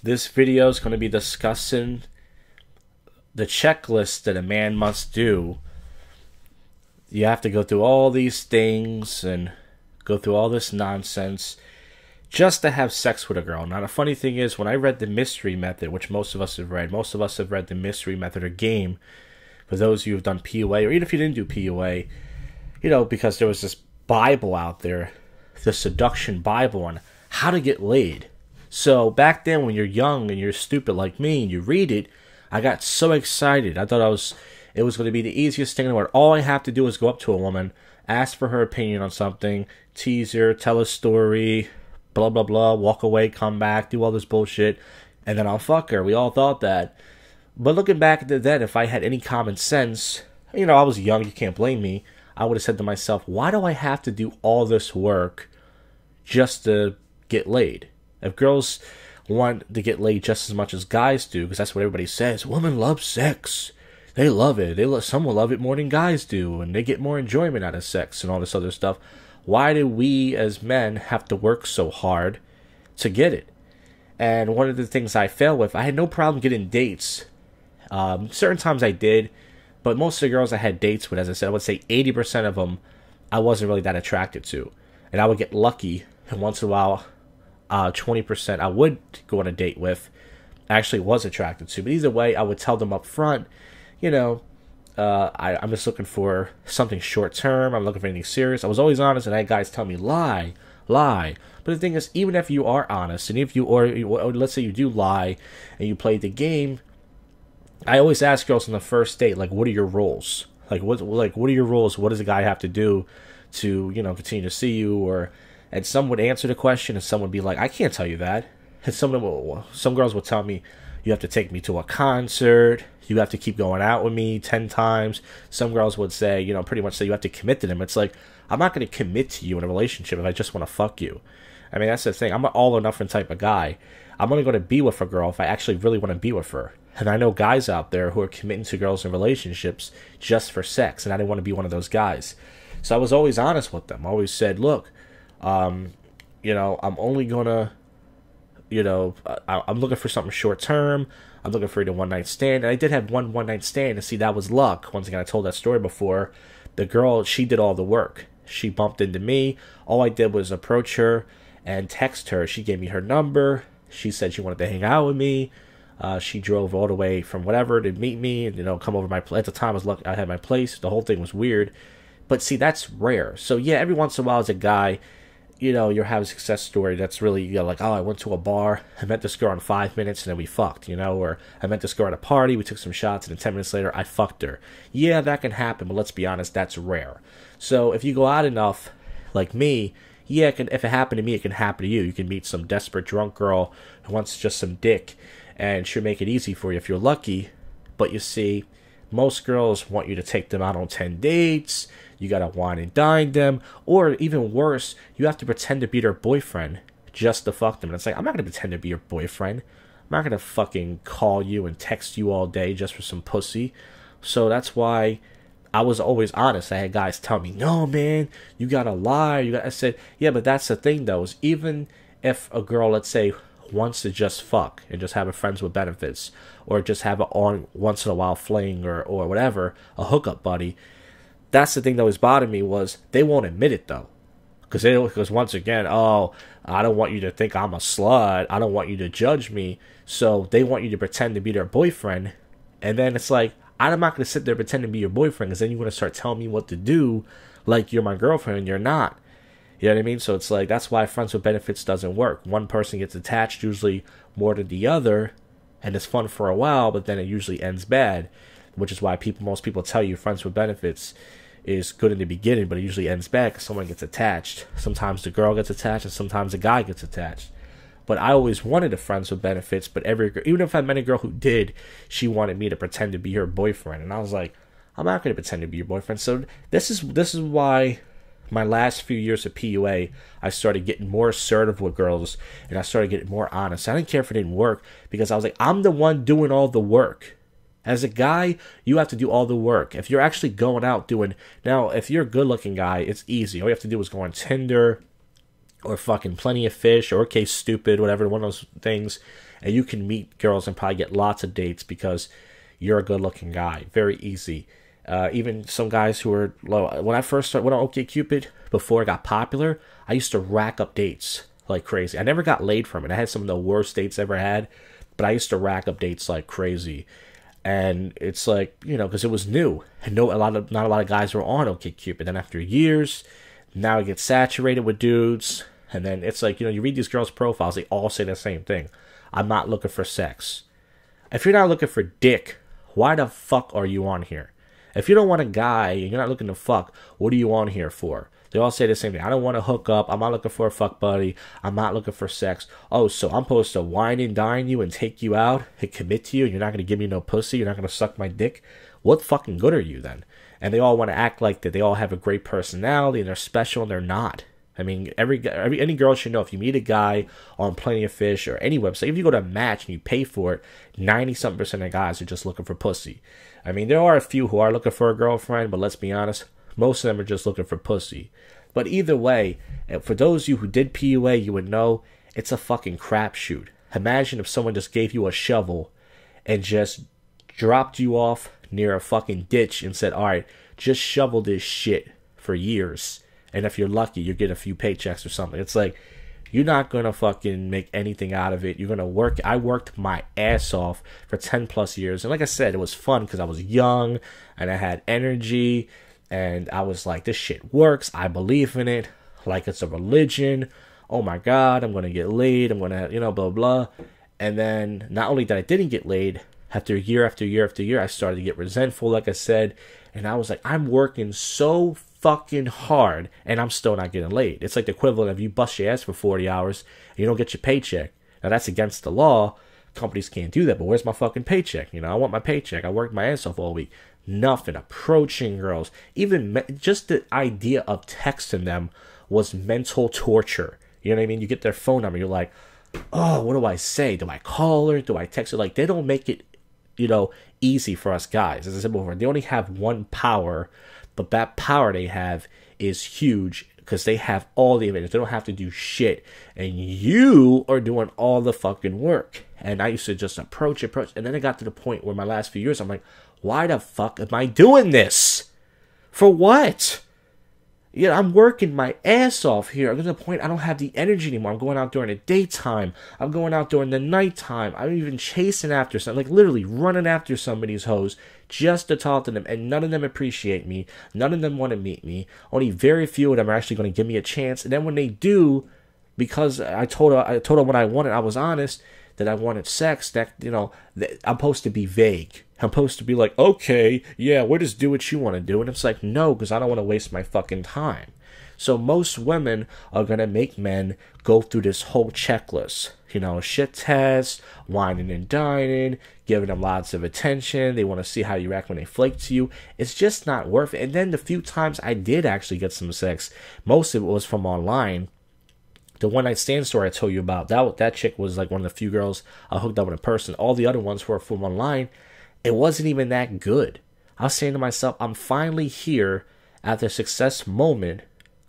This video is going to be discussing the checklist that a man must do. You have to go through all these things and go through all this nonsense just to have sex with a girl. Now, the funny thing is, when I read the mystery method, which most of us have read the mystery method or game, for those of you who have done PUA, or even if you didn't do PUA, because there was this Bible out there, the seduction Bible on how to get laid. So back then, when you're young and you're stupid like me and you read it, I got so excited. I thought it was going to be the easiest thing in the world. All I have to do is go up to a woman, ask for her opinion on something, tease her, tell a story, blah, blah, blah, walk away, come back, do all this bullshit, and then I'll fuck her. We all thought that. But looking back at that, if I had any common sense, I was young, you can't blame me, I would have said to myself, why do I have to do all this work just to get laid? If girls want to get laid just as much as guys do, because that's what everybody says, women love sex. They love it. Some will love it more than guys do, and they get more enjoyment out of sex and all this other stuff. Why do we as men have to work so hard to get it? And one of the things I failed with, I had no problem getting dates. Certain times I did, but most of the girls I had dates with, as I said, I would say 80% of them I wasn't really that attracted to. And I would get lucky, and once in a while, 20% I would go on a date with, actually was attracted to. But either way, I would tell them up front, I'm just looking for something short term. I'm looking for anything serious. I was always honest, and I had guys tell me, lie. But the thing is, even if you are honest, and if or let's say you do lie, and you played the game, I always ask girls on the first date, like, what are your rules? What are your rules? What does a guy have to do to, continue to see you? And some would answer the question, and some would be like, I can't tell you that. And some girls would tell me, you have to take me to a concert. You have to keep going out with me 10 times. Some girls would say, pretty much say you have to commit to them. It's like, I'm not going to commit to you in a relationship if I just want to fuck you. I mean, that's the thing. I'm an all or nothing type of guy. I'm only going to be with a girl if I actually really want to be with her. And I know guys out there who are committing to girls in relationships just for sex, and I didn't want to be one of those guys. So I was always honest with them. I always said, look, I'm only going to, I'm looking for something short term. I'm looking for a one-night stand. And I did have one-night stand, and see, that was luck. Once again, I told that story before. The girl, she did all the work. She bumped into me. All I did was approach her and text her. She gave me her number. She said she wanted to hang out with me. She drove all the way from whatever to meet me and, come over my place. At the time, I had my place. The whole thing was weird. But see, that's rare. So yeah, every once in a while as a guy, you're having a success story that's really, like, oh, I went to a bar, I met this girl in 5 minutes, and then we fucked, or I met this girl at a party, we took some shots, and then 10 minutes later, I fucked her. Yeah, that can happen, but let's be honest, that's rare. So if you go out enough, like me, yeah, if it happened to me, it can happen to you. You can meet some desperate drunk girl who wants just some dick, and she'll make it easy for you if you're lucky. But you see, most girls want you to take them out on 10 dates. You gotta wine and dine them. Or even worse, you have to pretend to be their boyfriend just to fuck them. And it's like, I'm not gonna pretend to be your boyfriend. I'm not gonna fucking call you and text you all day just for some pussy. So that's why I was always honest. I had guys tell me, no, man, you gotta lie. I said, yeah, but that's the thing, though, is even if a girl, let's say, wants to just fuck and just have a friends with benefits, or just have an on once in a while fling or whatever, a hookup buddy, that's the thing that was bothering me, was they won't admit it, though. Because once again, oh, I don't want you to think I'm a slut. I don't want you to judge me. So they want you to pretend to be their boyfriend. And then it's like, I'm not going to sit there pretending to be your boyfriend, because then you're going to start telling me what to do like you're my girlfriend and you're not. You know what I mean? So it's like, that's why friends with benefits doesn't work. One person gets attached usually more than the other, and it's fun for a while, but then it usually ends bad, which is why most people tell you friends with benefits is good in the beginning, but it usually ends bad because someone gets attached. Sometimes the girl gets attached, and sometimes the guy gets attached. But I always wanted a friends with benefits, but even if I met a girl who did, she wanted me to pretend to be her boyfriend. And I was like, I'm not going to pretend to be your boyfriend. So this is why my last few years of PUA, I started getting more assertive with girls, and I started getting more honest. I didn't care if it didn't work, because I was like, I'm the one doing all the work. As a guy, you have to do all the work. If you're actually going out now, if you're a good-looking guy, it's easy. All you have to do is go on Tinder, or fucking Plenty of Fish, or Okay Stupid, whatever, one of those things. and you can meet girls and probably get lots of dates because you're a good-looking guy. Very easy. Even some guys who are low. When I first started, went on OkCupid, before it got popular, I used to rack up dates like crazy. I never got laid from it. I had some of the worst dates ever had, but I used to rack up dates like crazy. And it's like, you know, because it was new, and not a lot of guys were on OkCupid. Then after years, now it gets saturated with dudes, and then it's like, you know, you read these girls' profiles, they all say the same thing: I'm not looking for sex. If you're not looking for dick, why the fuck are you on here? If you don't want a guy and you're not looking to fuck, what are you on here for? They all say the same thing. I don't want to hook up. I'm not looking for a fuck buddy. I'm not looking for sex. Oh, so I'm supposed to wine and dine you and take you out and commit to you, and you're not going to give me no pussy? You're not going to suck my dick? What fucking good are you then? And they all want to act like that they all have a great personality and they're special, and they're not. I mean, any girl should know, if you meet a guy on Plenty of Fish or any website, if you go to Match and you pay for it, 90-something% of guys are just looking for pussy. I mean, there are a few who are looking for a girlfriend, but let's be honest, most of them are just looking for pussy. But either way, for those of you who did PUA, you would know it's a fucking crapshoot. Imagine if someone just gave you a shovel and just dropped you off near a fucking ditch and said, all right, just shovel this shit for years. And if you're lucky, you get a few paychecks or something. It's like, you're not going to fucking make anything out of it. You're going to work. I worked my ass off for 10 plus years. And like I said, it was fun because I was young and I had energy. And I was like, this shit works. I believe in it. Like it's a religion. Oh my God, I'm going to get laid. I'm going to, you know, blah, blah. And then not only that I didn't get laid, after year after year after year, I started to get resentful, like I said. And I was like, I'm working so fucking hard and I'm still not getting laid. It's like the equivalent of you bust your ass for 40 hours and you don't get your paycheck. Now that's against the law. Companies can't do that, but where's my fucking paycheck? You know, I want my paycheck. I worked my ass off all week. Nothing. Approaching girls, even just the idea of texting them was mental torture. You know what I mean? You get their phone number, you're like, oh, what do I say? Do I call her? Do I text her? Like, they don't make it, you know, easy for us guys. As I said before, they only have one power, but that power they have is huge because they have all the advantage. They don't have to do shit, and you are doing all the fucking work. And I used to just approach, and then it got to the point where my last few years, I'm like, why the fuck am I doing this? For what? Yeah, I'm working my ass off here. I'm to the point I don't have the energy anymore. I'm going out during the daytime. I'm going out during the nighttime. I'm even chasing after some, like literally running after some of these hoes just to talk to them. And none of them appreciate me. None of them want to meet me. Only very few of them are actually going to give me a chance. And then when they do, because I told her what I wanted, I was honest that I wanted sex, that, you know, I'm supposed to be vague. I'm supposed to be like, okay, yeah, we'll just do what you want to do. And it's like, no, because I don't want to waste my fucking time. So most women are going to make men go through this whole checklist. You know, shit test, whining and dining, giving them lots of attention. They want to see how you act when they flake to you. It's just not worth it. And then the few times I did actually get some sex, most of it was from online. The one night stand story I told you about, that chick was like one of the few girls I hooked up with in person. All the other ones were from online. It wasn't even that good. I was saying to myself, I'm finally here at the success moment.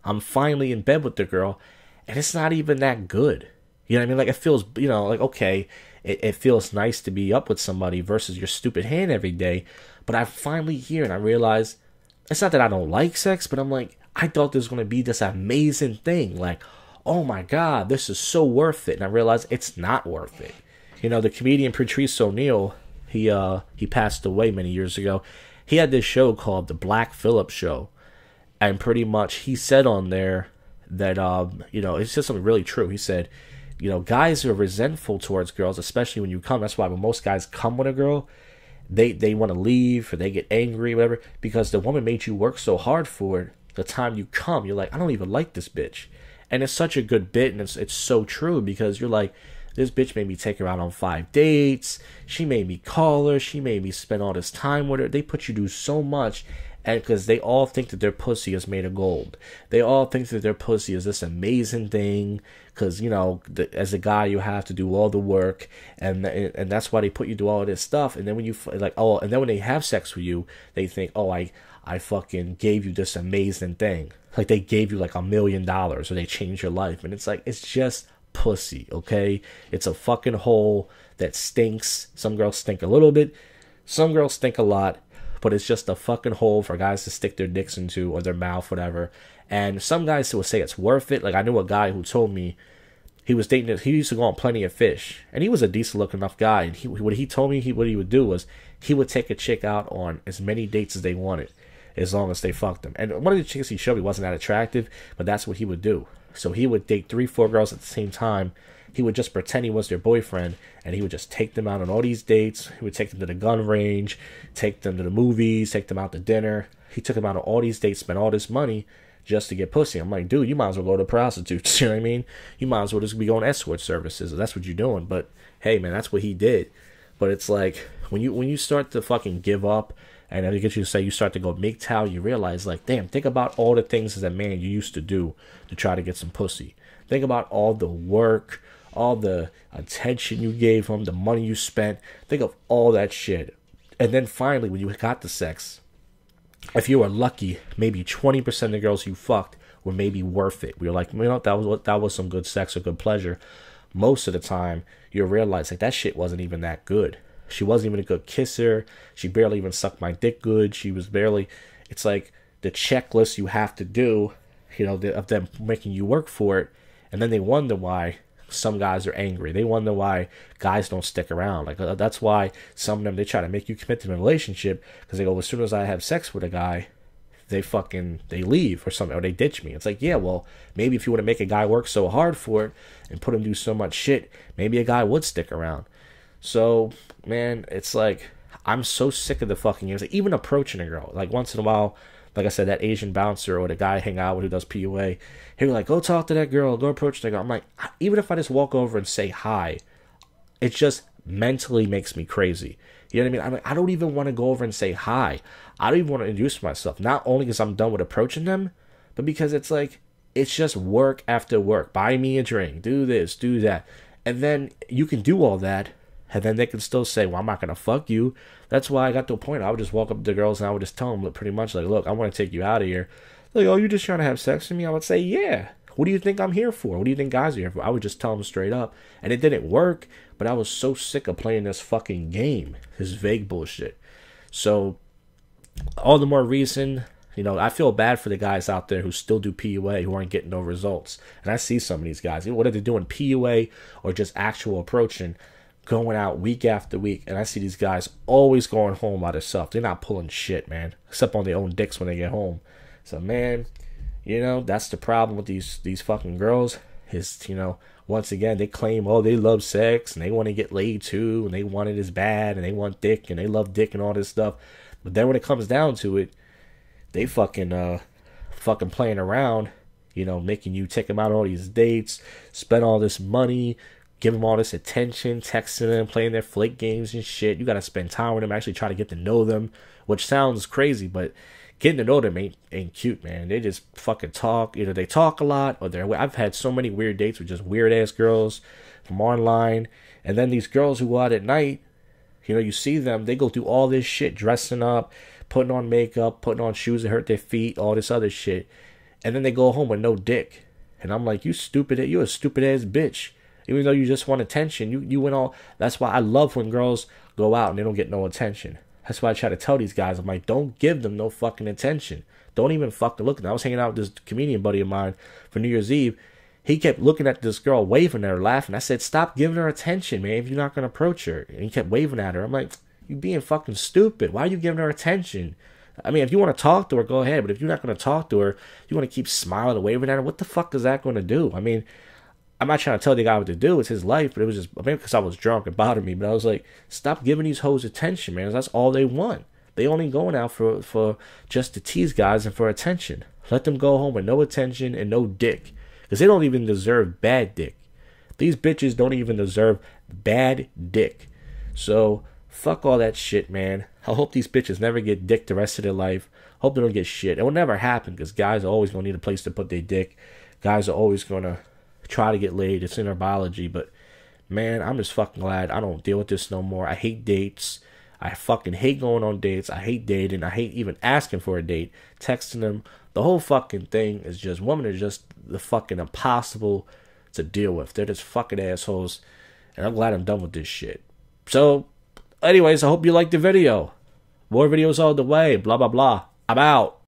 I'm finally in bed with the girl, and it's not even that good. You know what I mean? Like, it feels, you know, like, okay, it feels nice to be up with somebody versus your stupid hand every day. But I'm finally here, and I realize it's not that I don't like sex, but I'm like, I thought this was going to be this amazing thing. Like, oh my God, this is so worth it. And I realized it's not worth it. You know, the comedian Patrice O'Neal, he passed away many years ago. He had this show called The Black Phillip Show. And pretty much he said on there that, you know, it's just something really true. He said, you know, guys are resentful towards girls, especially when you come. That's why when most guys come with a girl, they want to leave or they get angry, whatever, because the woman made you work so hard for it. The time you come, you're like, I don't even like this bitch. And it's such a good bit, and it's so true, because you're like, this bitch made me take her out on 5 dates. She made me call her. She made me spend all this time with her. They put you through so much, and because they all think that their pussy is made of gold. They all think that their pussy is this amazing thing, because, you know, as a guy, you have to do all the work, and that's why they put you through all this stuff. And then when you, like, oh, and then when they have sex with you, they think, oh, I fucking gave you this amazing thing. Like, they gave you like $1 million, or they changed your life. And it's like, it's just pussy, okay? It's a fucking hole that stinks. Some girls stink a little bit. Some girls stink a lot. But it's just a fucking hole for guys to stick their dicks into, or their mouth, whatever. And some guys would say it's worth it. Like, I knew a guy who told me he was dating, he used to go on Plenty of Fish. And he was a decent looking enough guy. And what he told me what he would do was he would take a chick out on as many dates as they wanted, as long as they fucked him. And one of the chicks he showed me wasn't that attractive, but that's what he would do. So he would date 3-4 girls at the same time. He would just pretend he was their boyfriend, and he would just take them out on all these dates. He would take them to the gun range, take them to the movies, take them out to dinner. He took them out on all these dates, spent all this money just to get pussy. I'm like, dude, you might as well go to prostitutes. You know what I mean? You might as well just be going escort services. That's what you're doing. But hey, man, that's what he did. But it's like when you start to fucking give up, and I get you to say you start to go MGTOW, you realize, like, damn, think about all the things as a man you used to do to try to get some pussy. Think about all the work, all the attention you gave him, the money you spent. Think of all that shit. And then finally, when you got the sex, if you were lucky, maybe 20% of the girls you fucked were maybe worth it. We were like, you know, that was some good sex or good pleasure. Most of the time, you realize, like, that shit wasn't even that good. She wasn't even a good kisser. She barely even sucked my dick good. She was barely... It's like the checklist you have to do, you know, of them making you work for it. And then they wonder why some guys are angry. They wonder why guys don't stick around. Like, that's why some of them, they try to make you commit to a relationship, because they go, as soon as I have sex with a guy, they leave or something, or they ditch me. It's like, yeah, well, maybe if you want to make a guy work so hard for it and put him through so much shit, maybe a guy would stick around. So, man, it's like, I'm so sick of the fucking games. Like, even approaching a girl, like, once in a while, like I said, that Asian bouncer or the guy I hang out with who does PUA, he'll be like, go talk to that girl, go approach that girl. I'm like, even if I just walk over and say hi, it just mentally makes me crazy. You know what I mean? I'm like, I don't even want to go over and say hi. I don't even want to introduce myself. Not only because I'm done with approaching them, but because it's like, it's just work after work. Buy me a drink, do this, do that. And then you can do all that, and then they can still say, well, I'm not going to fuck you. That's why I got to a point. I would just walk up to girls and I would just tell them pretty much like, look, I want to take you out of here. Like, oh, you just trying to have sex with me? I would say, yeah. What do you think I'm here for? What do you think guys are here for? I would just tell them straight up. And it didn't work, but I was so sick of playing this fucking game. This vague bullshit. So, all the more reason, you know, I feel bad for the guys out there who still do PUA, who aren't getting no results. And I see some of these guys, whether they're doing PUA or just actual approaching, going out week after week, and I see these guys always going home by themselves. They're not pulling shit, man, except on their own dicks when they get home. So, man, you know, that's the problem with these fucking girls, is, you know, once again, they claim, oh, they love sex, and they want to get laid too, and they want it as bad, and they want dick, and they love dick and all this stuff. But then when it comes down to it, they fucking playing around, you know, making you take them out on all these dates, spend all this money, give them all this attention, texting them, playing their flake games and shit. You got to spend time with them, actually try to get to know them, which sounds crazy, but getting to know them ain't cute, man. They just fucking talk. Either they talk a lot, or I've had so many weird dates with just weird-ass girls from online, and then these girls who go out at night, you know, you see them, they go through all this shit, dressing up, putting on makeup, putting on shoes that hurt their feet, all this other shit, and then they go home with no dick. And I'm like, you a stupid-ass bitch. Even though you just want attention, you went all... That's why I love when girls go out and they don't get no attention. That's why I try to tell these guys, I'm like, don't give them no fucking attention. Don't even fucking look at them. I was hanging out with this comedian buddy of mine for New Year's Eve. He kept looking at this girl, waving at her, laughing. I said, stop giving her attention, man, if you're not going to approach her. And he kept waving at her. I'm like, you being fucking stupid. Why are you giving her attention? I mean, if you want to talk to her, go ahead. But if you're not going to talk to her, you want to keep smiling and waving at her, what the fuck is that going to do? I mean, I'm not trying to tell the guy what to do. It's his life, but it was just, maybe because I was drunk, it bothered me. But I was like, stop giving these hoes attention, man. That's all they want. They only going out for just to tease guys and for attention. Let them go home with no attention and no dick. Because they don't even deserve bad dick. These bitches don't even deserve bad dick. So, fuck all that shit, man. I hope these bitches never get dick the rest of their life. Hope they don't get shit. It will never happen, because guys are always going to need a place to put their dick. Guys are always going to try to get laid. It's in our biology. But, man, I'm just fucking glad I don't deal with this no more. I hate dates. I fucking hate going on dates. I hate dating. I hate even asking for a date. Texting them. The whole fucking thing is just, women are just the fucking impossible to deal with. They're just fucking assholes. And I'm glad I'm done with this shit. So, anyways, I hope you liked the video. More videos on the way. Blah, blah, blah. I'm out.